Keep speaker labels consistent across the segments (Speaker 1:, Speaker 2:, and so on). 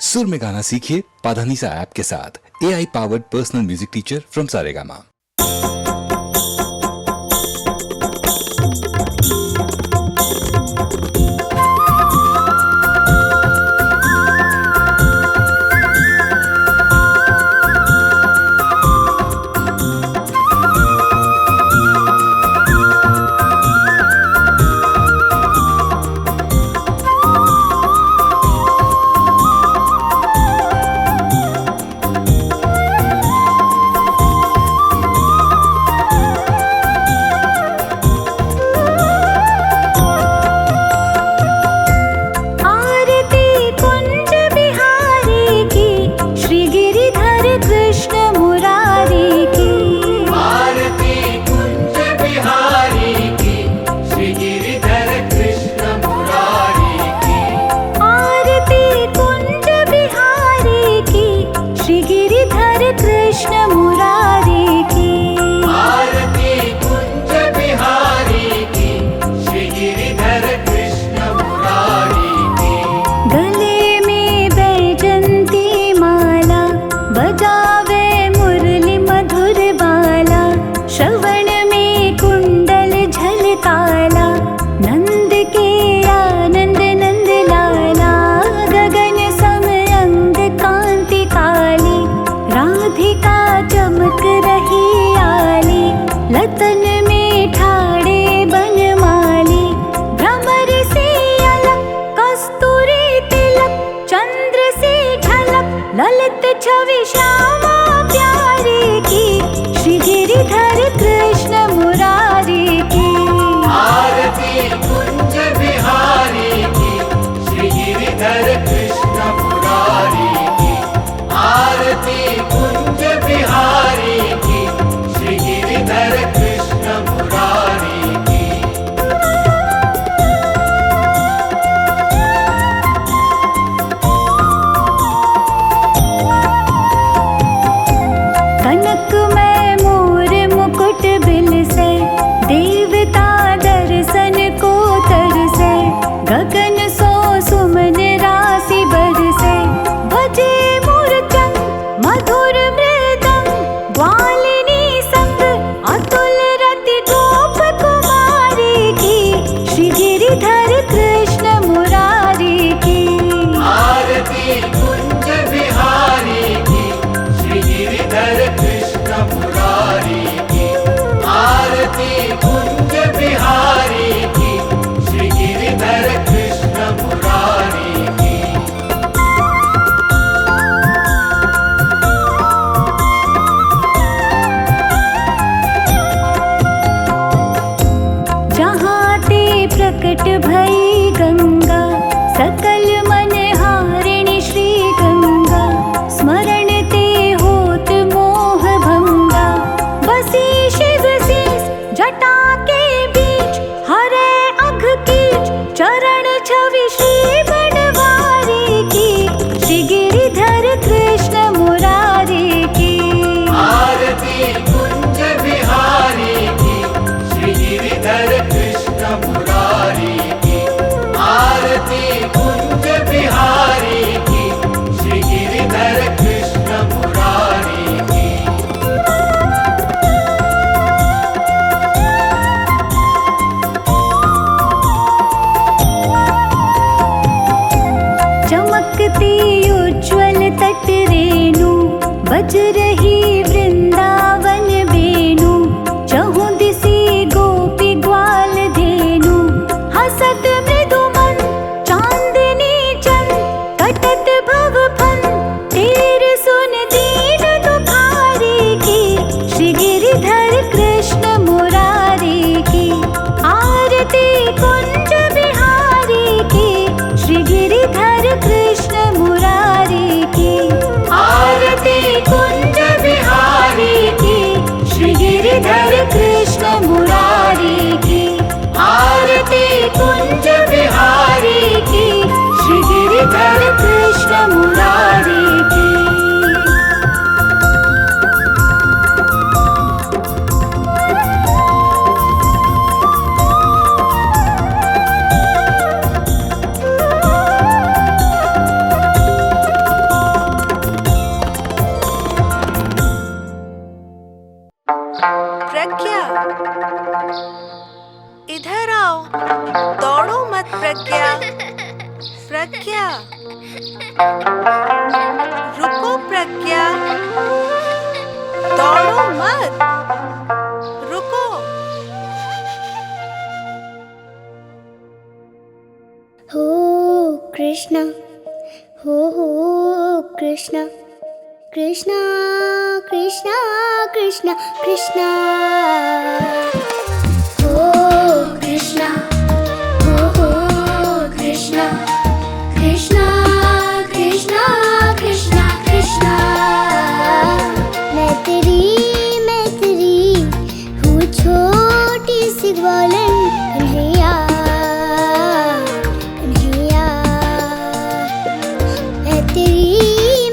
Speaker 1: सुर में गाना सीखिए पाधानीसा ऐप के साथ। AI powered personal music teacher from Saregama.
Speaker 2: लतन में ठाड़े बनमाली, भ्रमर से अलग कस्तूरी तिलक, चंद्र से झलक ललित छवि श्यामा प्यारी की, श्री गिरिधर कृष्ण मुरारी की।
Speaker 3: आरती कुंज बिहारी की, श्री गिरिधर कृष्ण मुरारी की। आरती कुंज बिहारी की, श्री गिरिधर कृष्ण मुरारी की।
Speaker 2: कनकमय मोर मुकुट बिल से, देवता दर्शन को तरसे, गगन सो सुमन राशि बरसे, बजे मूर्छंग मधुर मृदंग, ग्वालिनी संग अतुल रति गोप कुमारी की, श्री गिरिधर कृष्ण मुरारी की।
Speaker 3: आरती कुंज बिहारी की, श्री गिरिधर कृष्ण मुरारी की। आरती कुंज बिहारी की, श्री गिरिधर कृष्ण मुरारी की।
Speaker 2: जहाँ ते प्रकट भई गंगा, सकल मन हारिणी श्री गंगा, स्मरण ते होत मोह भंगा, बसी शिव शीस जटा के बीच, हरे अघ कीच चरण छवि श्री बनवारी की, श्री गिरिधर कृष्ण मुरारी की।
Speaker 3: आरती कुंज बिहारी की, श्री गिरिधर कृष्ण मुरारी की। आरती कुंज बिहारी की, श्री गिरिधर कृष्ण मुरारी की।
Speaker 2: चमकती उज्ज्वल तट रेणु, बज रही वृंदावन वेणु, चहुं दिसी गोपी ग्वाल धेनु, हसत मृदुमन चांदनी चंद, कटत भव फन तेर सुन दीन दुखारी की, श्री गिरिधर कृष्ण मुरारी की। आरती कुंज बिहारी की, श्री गिरिधर कृष्ण मुरारी की।
Speaker 3: आरती कुंज
Speaker 4: रुको प्रज्ञा, दौड़ो मत, रुको।
Speaker 5: हो कृष्णा, हो कृष्णा, कृष्णा कृष्णा कृष्णा कृष्णा। हो कृष्णा, हो कृष्णा, कृष्णा कृष्णा कृष्णा कृष्णा। मैं तेरी हूँ छोटी सी ग्वालन कन्हैया, कन्हैया।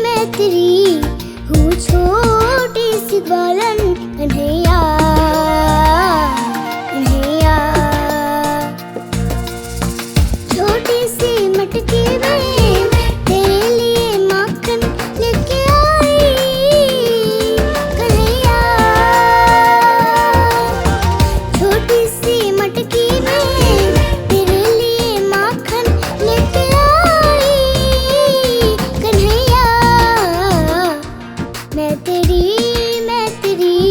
Speaker 5: मैं तेरी हूँ छोटी सी ग्वालन कन्हैया, कन्हैया। छोटी सी मटकी में तेरे लिए माखन लेके आई कन्हैया। छोटी सी मटकी में तेरे लिए माखन लेके आई कन्हैया। मैं तेरी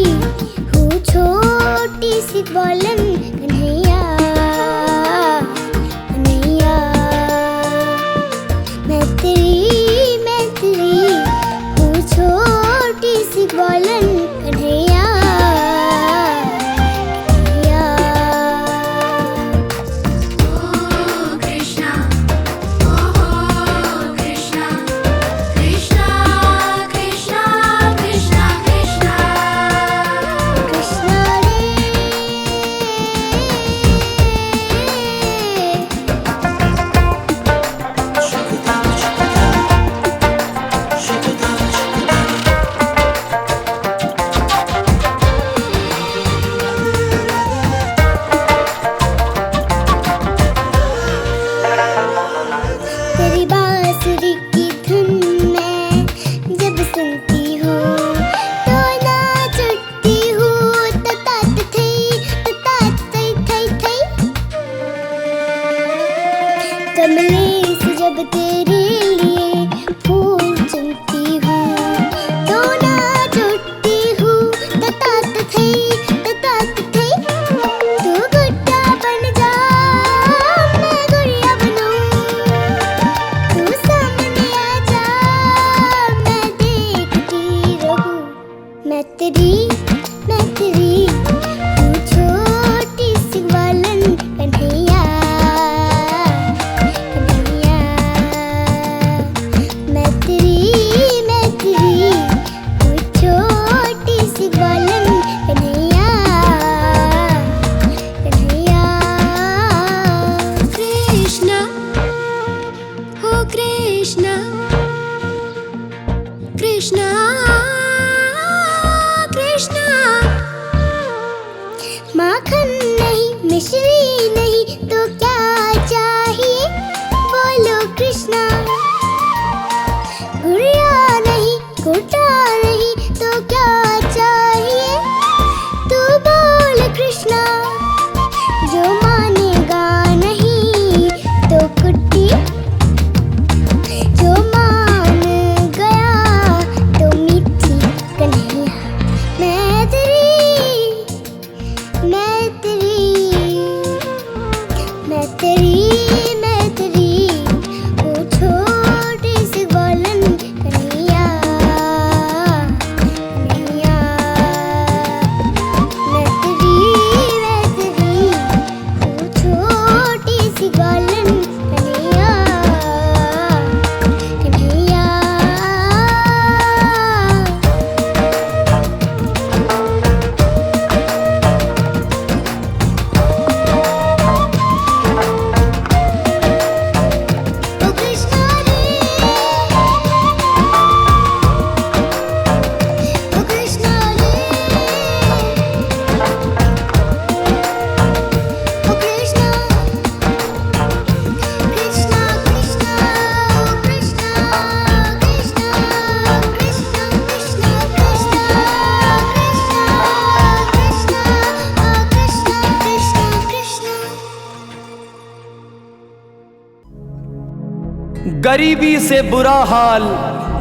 Speaker 6: गरीबी से बुरा हाल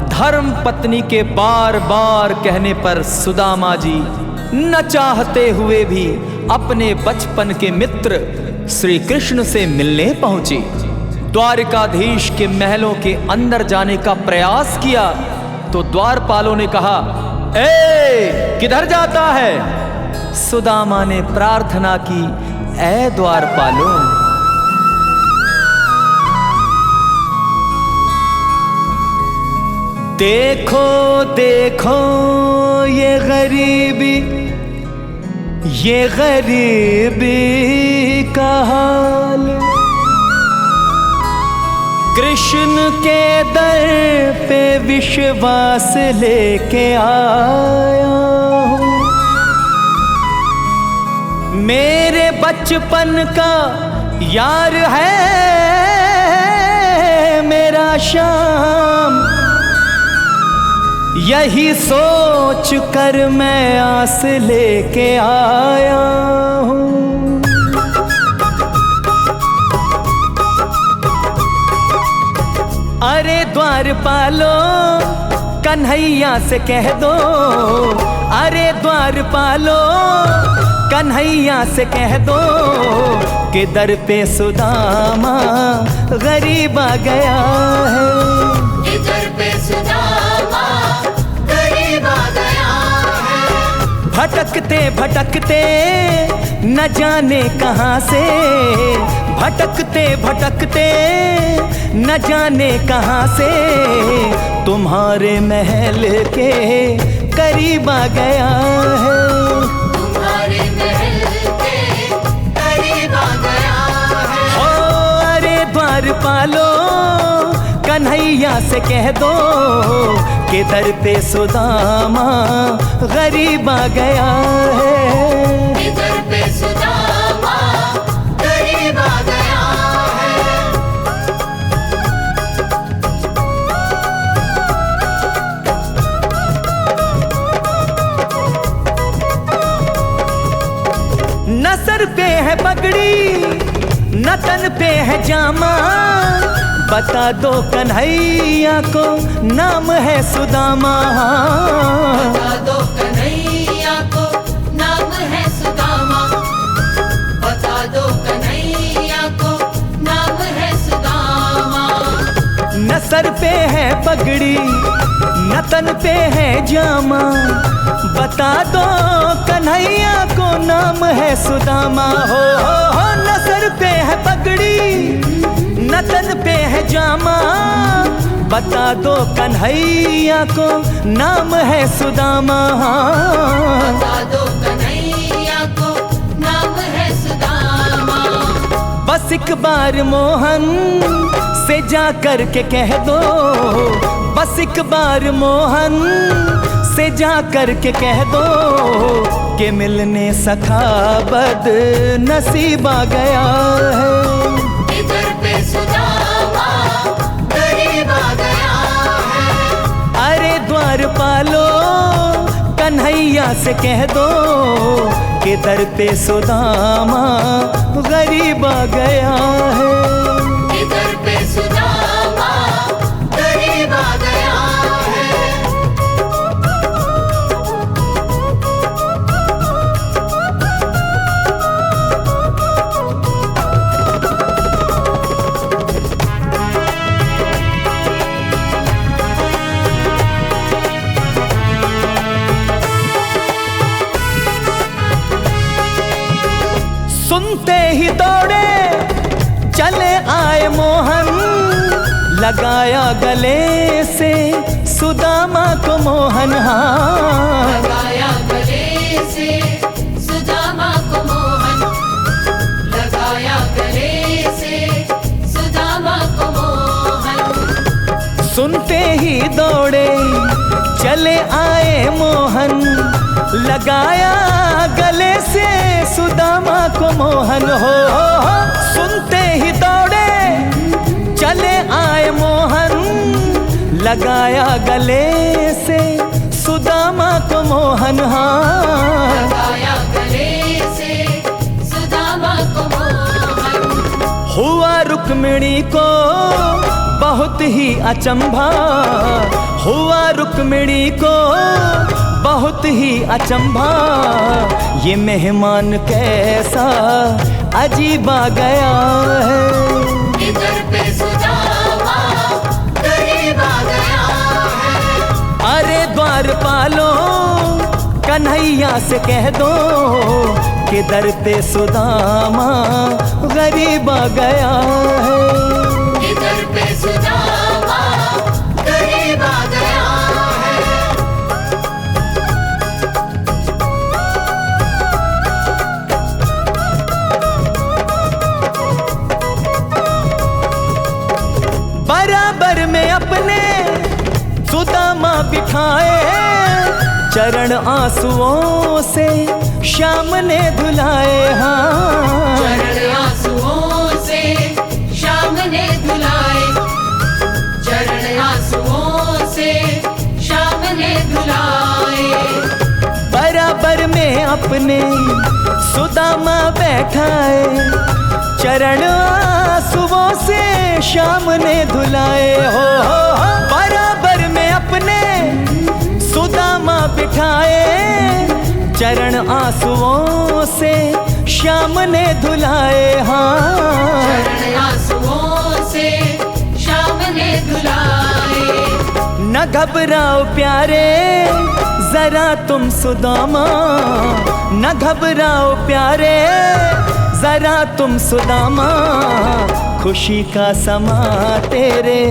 Speaker 6: धर्म पत्नी के बार बार कहने पर सुदामा जी न चाहते हुए भी अपने बचपन के मित्र श्री कृष्ण से मिलने पहुंचे। द्वारिकाधीश के महलों के अंदर जाने का प्रयास किया तो द्वारपालों ने कहा, ए किधर जाता है? सुदामा ने प्रार्थना की, ए द्वारपालों, देखो देखो ये गरीबी का हाल, कृष्ण के दर पे विश्वास लेके आया हूँ। मेरे बचपन का यार है मेरा श्याम, यही सोच कर मैं आस लेके आया हूँ। अरे द्वारपालो कन्हैया से कह दो, अरे द्वारपालो कन्हैया से कह दो कि दर पे सुदामा गरीब आ गया है।
Speaker 3: इधर पे सुदामा गरीब आ गया है।
Speaker 6: भटकते भटकते न जाने कहाँ से, भटकते भटकते न जाने कहाँ से तुम्हारे महल के करीब आ गया है।
Speaker 3: तुम्हारे महल के करीब आ गया है।
Speaker 6: ओ अरे द्वारपालो कन्हैया से कह दो कि दर पे सुदामा गरीब आ गया है।
Speaker 3: इधर पे सुदामा गरीब आ गया है।
Speaker 6: न सर पे है पगड़ी न तन पे है जामा, बता दो कन्हैया को नाम है सुदामा।
Speaker 3: बता दो कन्हैया को नाम है सुदामा। बता दो कन्हैया को नाम है सुदामा।
Speaker 6: न सर पे है पगड़ी न तन पे है जामा, बता दो कन्हैया को नाम है सुदामा। हो न सर पे है पगड़ी न तन पे है जामा, बता दो कन्हैया को नाम है सुदामा।
Speaker 3: बता दो कन्हैया को नाम है सुदामा।
Speaker 6: बस एक बार मोहन से जा कर के कह दो, बस एक बार मोहन से जा कर के कह दो कि मिलने सखा बद नसीब आ गया है।
Speaker 3: इधर पे सुदामा गरीब आ गया है।
Speaker 6: अरे द्वारपालो कन्हैया से कह दो कि दर पे सुदामा गरीब आ गया है।
Speaker 3: इधर पे सुदामा गरीब आ गया है।
Speaker 6: सुनते ही दौड़े चले आए मोहन, लगाया गले से सुदामा को मोहन। हाँ
Speaker 3: लगाया गले से सुदामा को मोहन। लगाया गले से सुदामा को मोहन।
Speaker 6: सुनते ही दौड़े चले आए मोहन, लगाया गले से सुदामा को मोहन। हो सुनते ही दौड़े चले आए मोहन, लगाया गले से सुदामा को मोहन। हाँ
Speaker 3: लगाया गले से सुदामा को मोहन।
Speaker 6: हुआ रुक्मिणी को बहुत ही अचंभा हुआ रुक्मिणी को, बहुत ही अचंभा ये मेहमान कैसा अजीब आ गया है।
Speaker 3: इधर पे सुदामा गरीब आ गया है।
Speaker 6: अरे द्वारपालो कन्हैया से कह दो कि दर पे सुदामा गरीब आ गया है।
Speaker 3: इधर पे सुदामा गरीब आ गया है।
Speaker 6: बराबर में अपने सुदामा बिठाए, चरण आंसुओं से श्याम ने धुलाए। हाँ
Speaker 3: चरण आंसुओं से श्याम ने धुलाए, चरण आंसुओं से श्याम ने धुलाए।
Speaker 6: बराबर में अपने सुदामा बैठाए, चरण आंसुओं से श्याम ने धुलाए। हो बराबर में अपने सुदामा बिठाए, चरण आंसुओं से श्याम ने धुलाए। हाँ
Speaker 3: चरण आंसुओं से श्याम ने धुलाए।
Speaker 6: न घबराओ प्यारे जरा तुम सुदामा, न घबराओ प्यारे जरा तुम सुदामा, खुशी का समा तेरे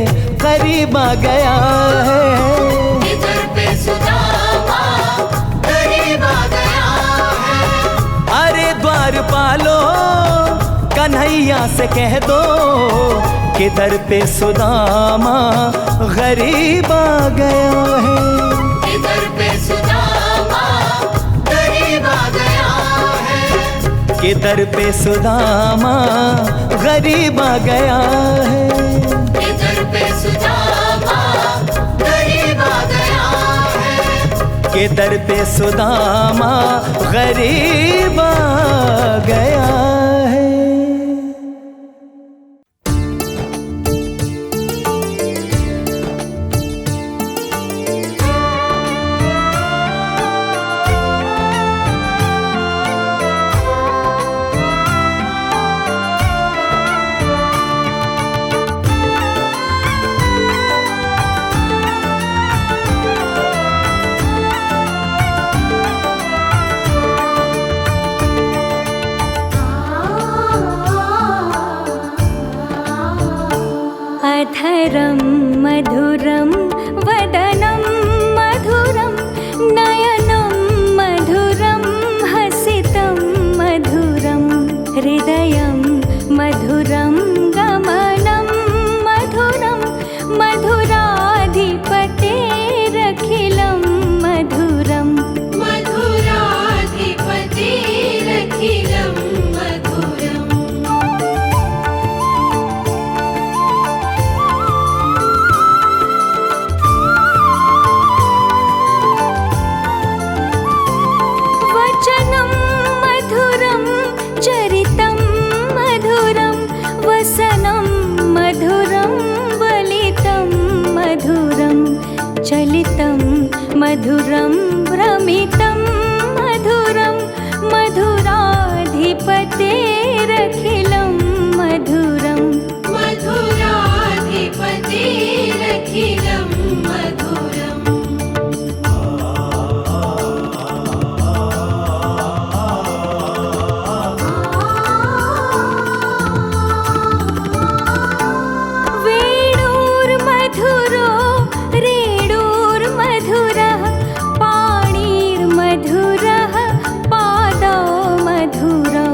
Speaker 6: करीब आ गया है।
Speaker 3: इधर पे सुदामा गरीब आ गया है।
Speaker 6: अरे द्वारपालो कन्हैया से कह दो कि दर पे सुदामा गरीब आ गया है।
Speaker 3: इधर पे सुदामा गरीब आ गया है।
Speaker 6: कि दर पे सुदामा गरीब आ गया है।
Speaker 3: इधर पे सुदामा गरीब आ गया है।
Speaker 6: कि दर पे सुदामा गरीब आ गया है।
Speaker 2: अधरं मधुरं वदनं मधुरं नयनं मधुरं हसितं मधुरं हृदयं मधुरं गमनं मधुरं मधुराधिपतेरखिलं मधुरं
Speaker 3: मधुराधिपतेरखिलं मधुरम्।
Speaker 2: वचनं मधुरं चरितं मधुरं वसनं मधुरं बलितं मधुरं चलितं मधुरं भ्रमितं मधुरं मधुराधिपतेरखिलं मधुरं
Speaker 3: मधुराधिपतेरखिलं मधुरम्।
Speaker 2: वेणुर्मधुरो रेणुर्मधुरः पाणिर्मधुरः पादौ मधुरौ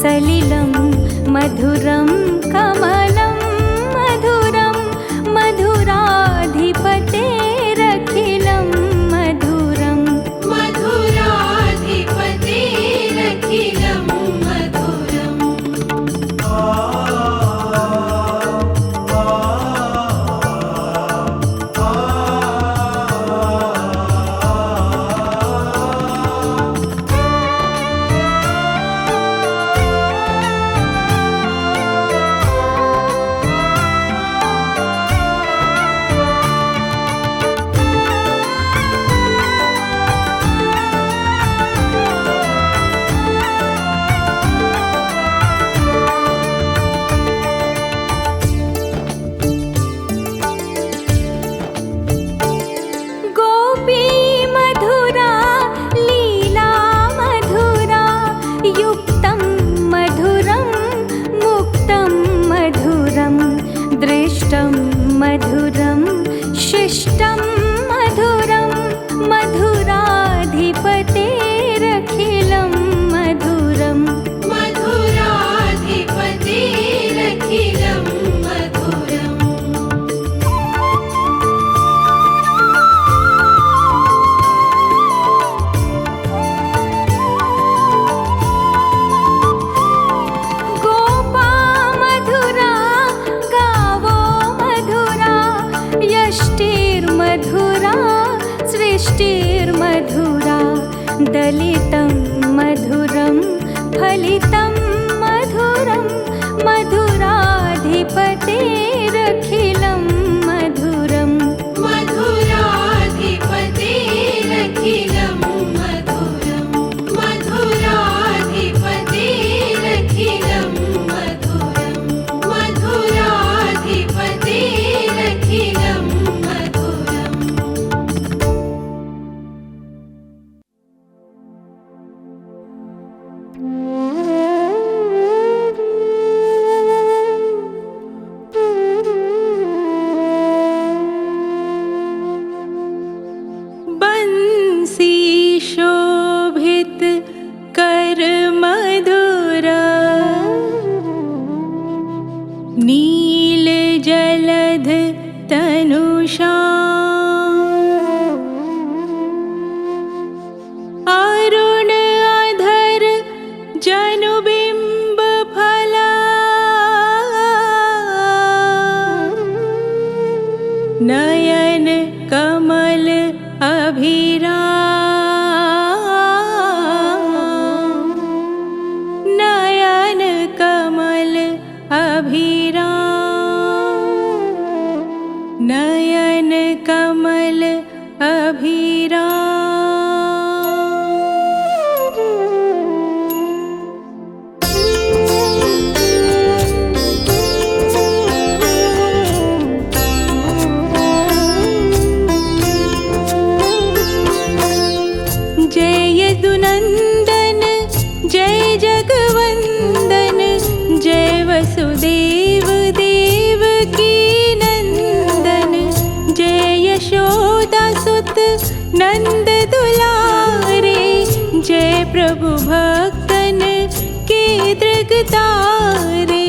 Speaker 2: सलिलं मधुरं कमलं मधुरं मधुराधिपतेरखिलं मधुरम्
Speaker 3: मधुराधिपतेरखिलं मधुरम्
Speaker 2: गोपी मधुरा लीला मधुरा युक्तं मधुरं मुक्तं मधुरं दृष्टं मधुरं शिष्टं मधुरं मधुराधिपतेरखिलं मधुरम्
Speaker 3: मधुराधिपतेरखिलं मधुरम्
Speaker 2: गोपा मधुरा गावो मधुरा यष्टिर्मधुरा सृष्टिर्मधुरा दलितं मधुरं फलितं मधुरं मधुराधिपतेरखिलं मधुरम्
Speaker 3: मधुराधिपतेरखिलं मधुरम् मधुराधिपतेरखिलं मधुरम् मधुराधिपतेरखिलं मधुरम्
Speaker 2: बंसी शोभित कर मधुरा नील जलध तनुषा अरुण अधर जनुबिंब फला नयन कमल अभिराम नयन कमल अभिराम नयन कमल अभिराम जय यदुनंदन जय जगवंदन जय वसुदेव देवकी नंदन जय यशोदा सुत नंद दुलारे जय प्रभु भक्तन के दृगतारे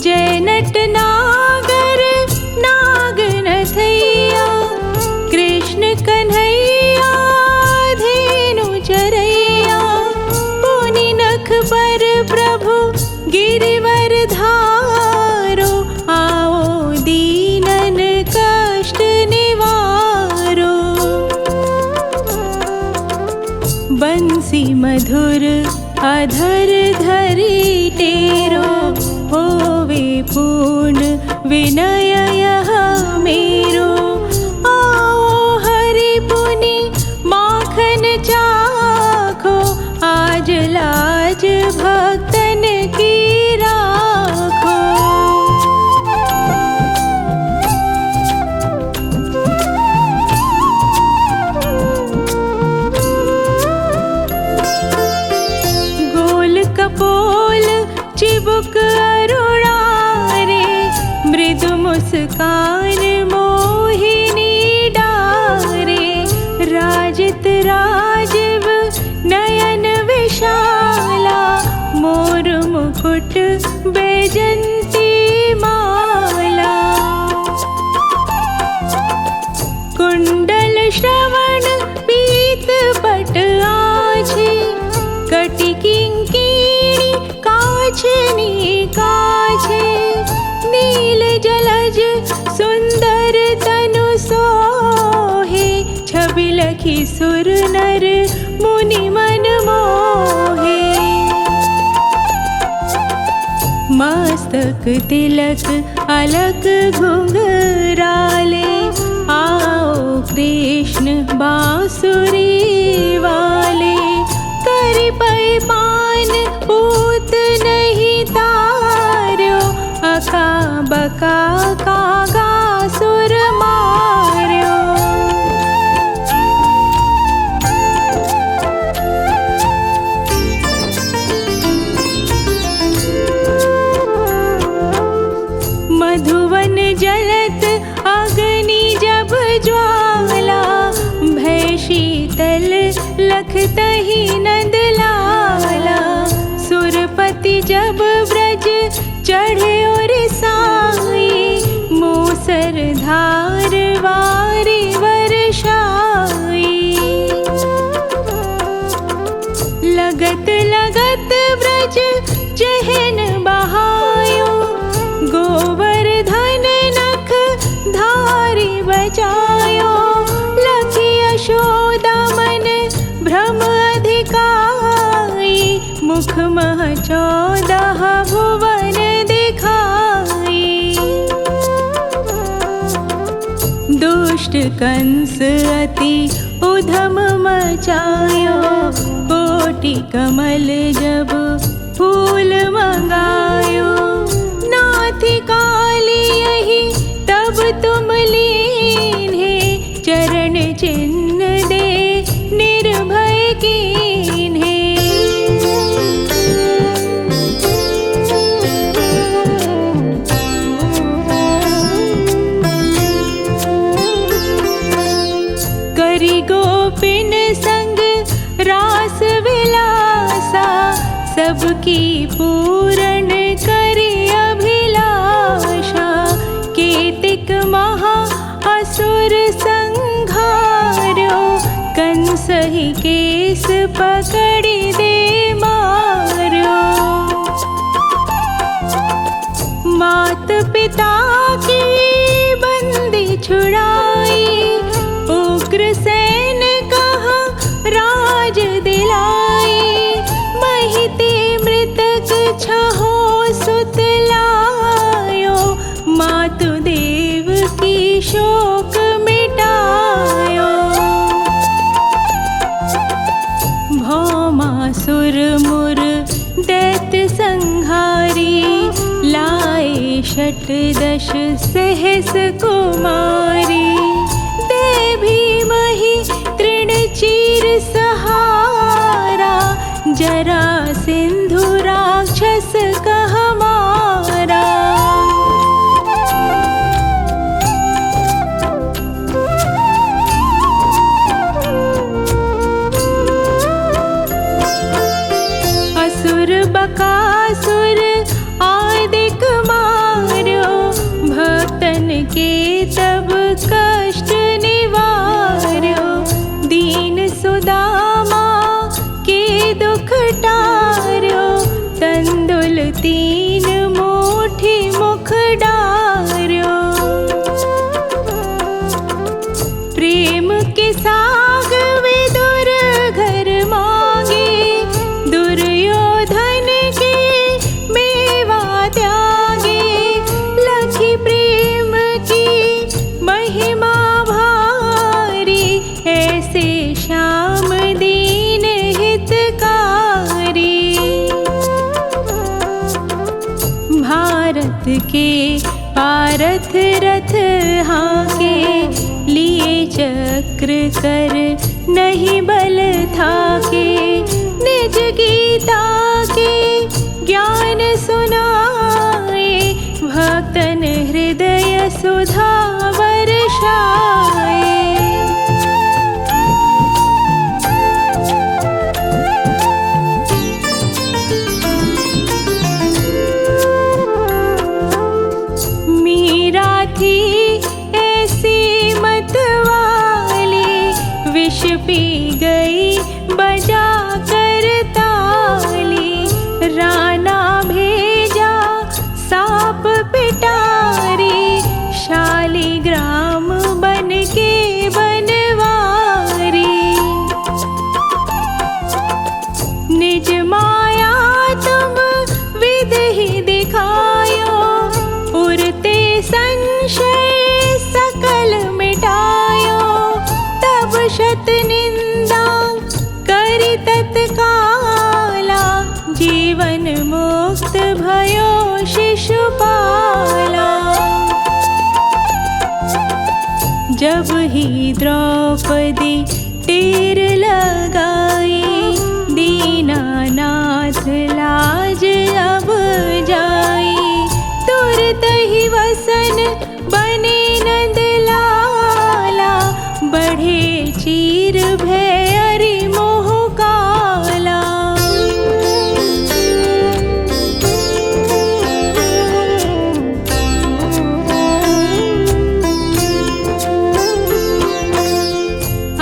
Speaker 2: जय नट नागर नागनथैया कृष्ण कन्हैया धेनु चरैया पुनि नख पर प्रभु गिरिवर धारो आओ दीनन कष्ट निवारो बंसी मधुर अधर धरी टेरो होवे पूर्ण विनय यह मेरो आओ हरि पुनि माखन चाखो आज लाज भक्तन की राखो गोल कपोल चिबुक अरुणारे मृदु मुस्कान मोहिनी डारे राजित राजीव नयन विश सखी सुर नर मुनि मन मोहे। मस्तक तिलक अलक घुंघराले, आओ कृष्ण बांसुरी वाले। करि पै पान पूत नहीं तार्यो, अका बका कागा सुर मार्यो। मधुवन जलत अग्नि जब ज्वाला, भय शीतल लखतहि नंद लाला। सुरपति जब ब्रज चढ़े और साई, मूसर धार वारी वर्षाई। लगत लगत ब्रज चहन बहायो, गोवर्धन नख धारी बचायो। लखी यशोदा मन भ्रम अधिकाई, मुख मह 14 भुवन दिखाई। दुष्ट कंस अति उधम मचायो, कोटि कमल जब फूल मंगायो। नाथी काली यही तब तुम लीन्हे, चरण चिन्ह दे निर्भय कीन्हे। करी गोपिन संग रास विलासा, सबकी पूरण करी अभिलाषा। केतिक महा असुर संघार्यो, कंसहि केस पकड़ी दे मार्यो। मात पिता की बंदी छुड़ाई, उग्रसेन कहा राज दिलाई। महिते मृतक छहो सुत लायो, मातु देव की शोक मिटायो। भौमासुर मुर दैत्य संहारी, लाए 68 सहस कुमारी। दे भीमहि तृण चीर सहारा, जरा सिंधु राक्षस कह मारा। असुर बकासुर आदिक मार्यो, भक्तन के तब कष्ट निवार्यो। दीन सुदामा के दुख टार्यो, तंदुल 3 मुट्ठी मुख डार्यो। प्रेम के साग विदुर घर मांगे, दुर्योधन के मेवा त्यागे। लखी प्रेम की महिमा भारी, ऐसे श्याम दीन हितकारी। भारत के पारथ रथ हाके, लिए चक्र कर नहीं बल थाके। निज गीता के ज्ञान सुनाए, भक्तन हृदय सुधा वर्षाए। मीरा थी ऐसी मतवाली, विष पी गई बजा कर ताली। राना भेजा साप पिटारी, शालिग्राम बन के बनवारी। जीवन मुक्त भयो शिशुपाला। जब ही द्रौपदी टेर लगाई, दीनानाथ लाज अब जाई। तुरत ही वसन बने नंद लाला, बढ़े चीर भय अरि मोह काला।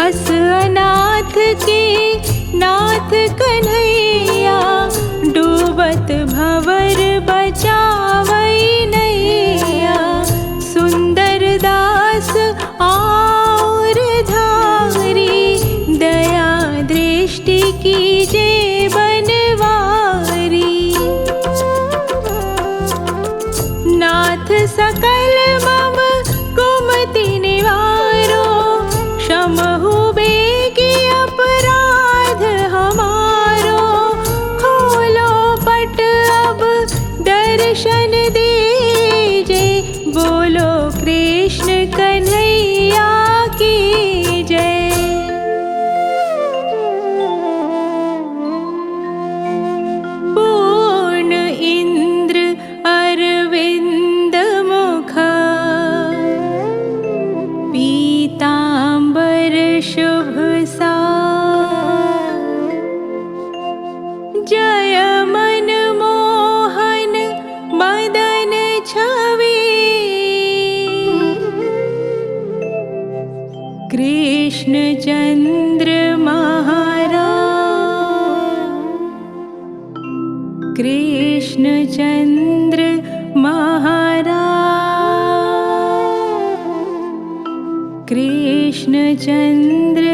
Speaker 2: अस अनाथ के नाथ कन्हैया, डूबत भंवर बचावै नैया। सुंदर दास और धारी, दया दृष्टि कीजे बनवारी। नाथ सकल मम कुमति निवारो, क्षमहु बेगी अपराध हमारो। खोलो पट अब दर्शन दीजे, बोलो कृष्ण कन्हैया की जय। पूर्ण इंद्र अरविंद मुख, पीतांबर शुभ सार। जय मन मोहन मदन छवि, कृष्ण चंद्र महाराज। कृष्ण चंद्र महाराज, कृष्ण चंद्र